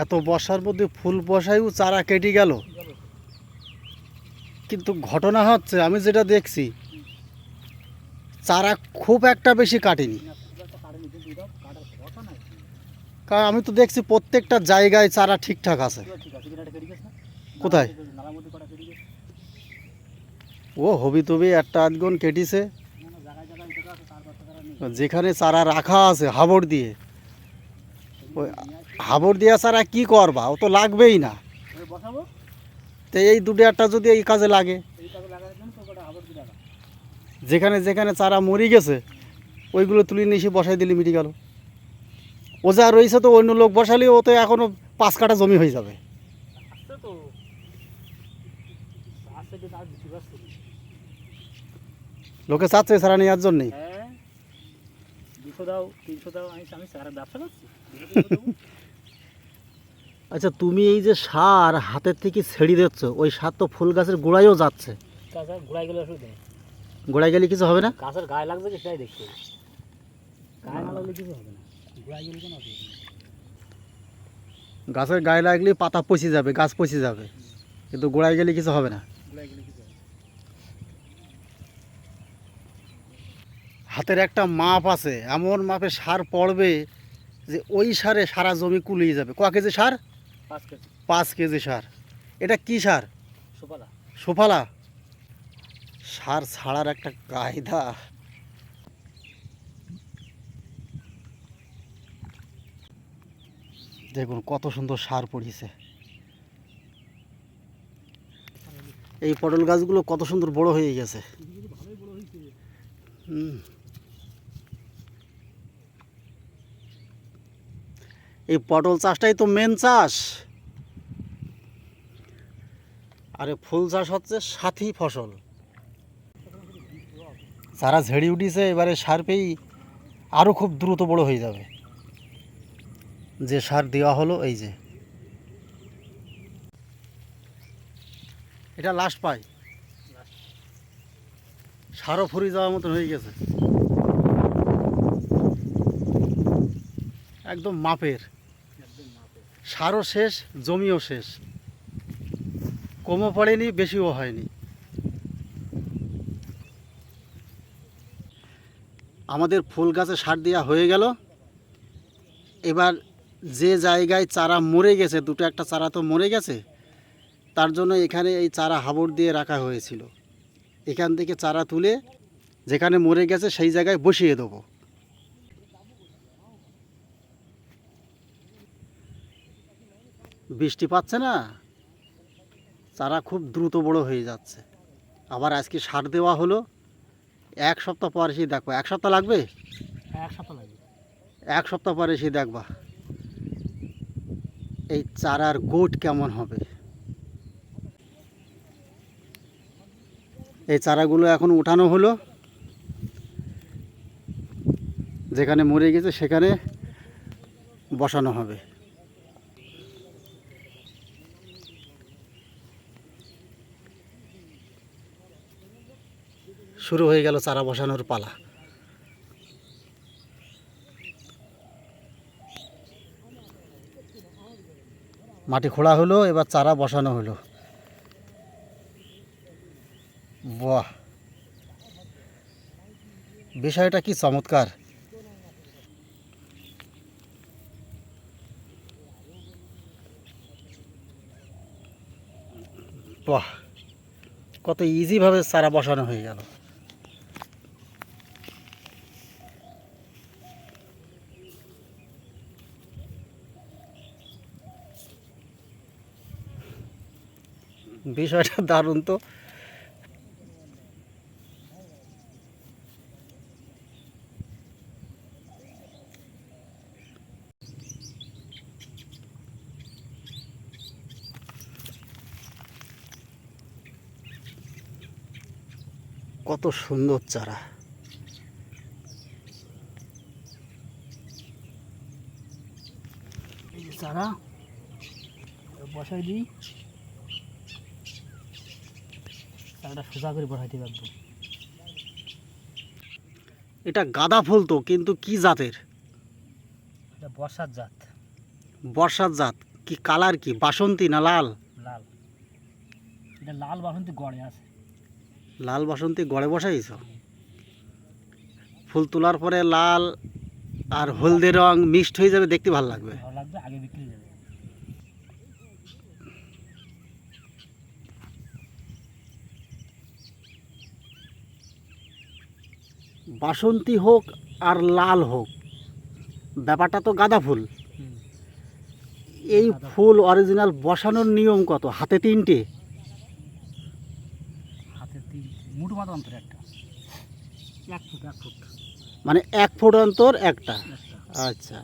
এত বর্ষার মধ্যে ফুল বসায়ও চারা কেটে গেল, কিন্তু ঘটনা হচ্ছে আমি যেটা দেখছি চারা খুব একটা বেশি কাটেনি। কারণ আমি তো দেখছি প্রত্যেকটা জায়গায় চারা ঠিকঠাক আছে। কোথায় ও হবি তবি একটা আধগুণ কেটেছে, যেখানে চারা রাখা আছে হাবড় দিয়ে, ওই হাবড় দিয়া চারা কি করবা, ও তো লাগবেই না। তো এই দুটো একটা যদি এই কাজে লাগে, যেখানে যেখানে চারা মরে গেছে ওইগুলো তুলে নিয়ে এসে বসাই দিলে মিটে গেল। ও যা রয়েছে তো অন্য লোক বসালে ও তো এখনও 5 কাঠা জমি হয়ে যাবে। লোকে চাচ্ছে চারা নেওয়ার জন্যে। আচ্ছা, তুমি এই যে সার হাতের থেকে ছেড়ে দিচ্ছ, ওই সার তো ফুল গাছের গোড়ায়ও যাচ্ছে। গোড়ায় গেলে কিছু হবে না? গাছের গায়ে লাগবে কি সেটাই দেখতে হবে, গায়ে না লাগলে কিছু হবে না। গোড়ায় গেলে কেন হবে? গাছের গায়ে লাগলে পাতা পচে যাবে, গাছ পচে যাবে, কিন্তু গোড়ায় গেলে কিছু হবে না। হাতের একটা মাপ আছে, এমন মাপে সার পড়বে যে ওই সারে সারা জমি কুলিয়ে যাবে। ক কেজি সার? 5 কেজি। 5 কেজি সার। এটা কি সার? সুফলা। সুফলা সার ছাড়ার একটা কায়দা। দেখুন কত সুন্দর সার পড়িয়েছে। এই পটল গাছগুলো কত সুন্দর বড় হয়ে গেছে। এই পটল চাষটাই তো মেন চাষ, আরে ফুল চাষ হচ্ছে সাথী ফসল। যারা ঝেড়ে উঠেছে এবারে সার পেয়েই আরও খুব দ্রুত বড় হয়ে যাবে। যে সার দেওয়া হলো, এই যে এটা লাস্ট পাই, সারও ফুরি যাওয়ার মতন হয়ে গেছে, একদম মাপের। সারও শেষ, জমিও শেষ, কমও পড়েনি বেশিও হয়নি। আমাদের ফুল গাছে সার দেওয়া হয়ে গেল। এবার যে জায়গায় চারা মরে গেছে, দুটো একটা চারা তো মরে গেছে, তার জন্য এখানে এই চারা হাবড় দিয়ে রাখা হয়েছিল। এখান থেকে চারা তুলে যেখানে মরে গেছে সেই জায়গায় বসিয়ে দেবো। বৃষ্টি পাচ্ছে না, চারা খুব দ্রুত বড় হয়ে যাচ্ছে। আবার আজকে সার দেওয়া হলো, 1 সপ্তাহ পর এসে দেখো। 1 সপ্তাহ লাগবে? 1 সপ্তাহ লাগবে। 1 সপ্তাহ পর এসে দেখবা এই চারার গোট কেমন হবে। এই চারাগুলো এখন উঠানো হলো, যেখানে মরে গেছে সেখানে বসানো হবে। শুরু হয়ে গেল চারা বসানোর পালা। মাটি খোঁড়া হলো, এবার চারা বসানো হলো। বাহ, বিষয়টা কি চমৎকার। বাহ, কত ইজিভাবে চারা বসানো হয়ে গেল। বিষয়টা দারুণ তো। কত সুন্দর চারা। এই যে চারা বসাই দিই, চারাটা সোজা করে বসাইতে পারবো। এটা গাঁদা ফুল তো, কিন্তু কি জাতের? এটা বর্ষার জাত। বর্ষার জাত কি কালার, কি বাসন্তী না লাল? লাল, এটা লাল বাসন্তী গড়ে আছে। লাল বাসন্তী গড়ে বসাইছ? ফুল তোলার পরে লাল আর হলদে রং মিক্সড হয়ে যাবে, দেখতে ভালো লাগবে। ভালো লাগবে, আগে বিক্রি হয়ে যাবে। বাসন্তী হোক আর লাল হোক, ব্যাপারটা তো গাঁদা ফুল। হুম। এই ফুল অরিজিনাল বসানোর নিয়ম কত? হাতে 3টে? হাতে 3 মুঠো মাথা অন্তর একটা, 1 ফুট 1 ফুট মানে 1 ফুট অন্তর একটা? একটা। আচ্ছা।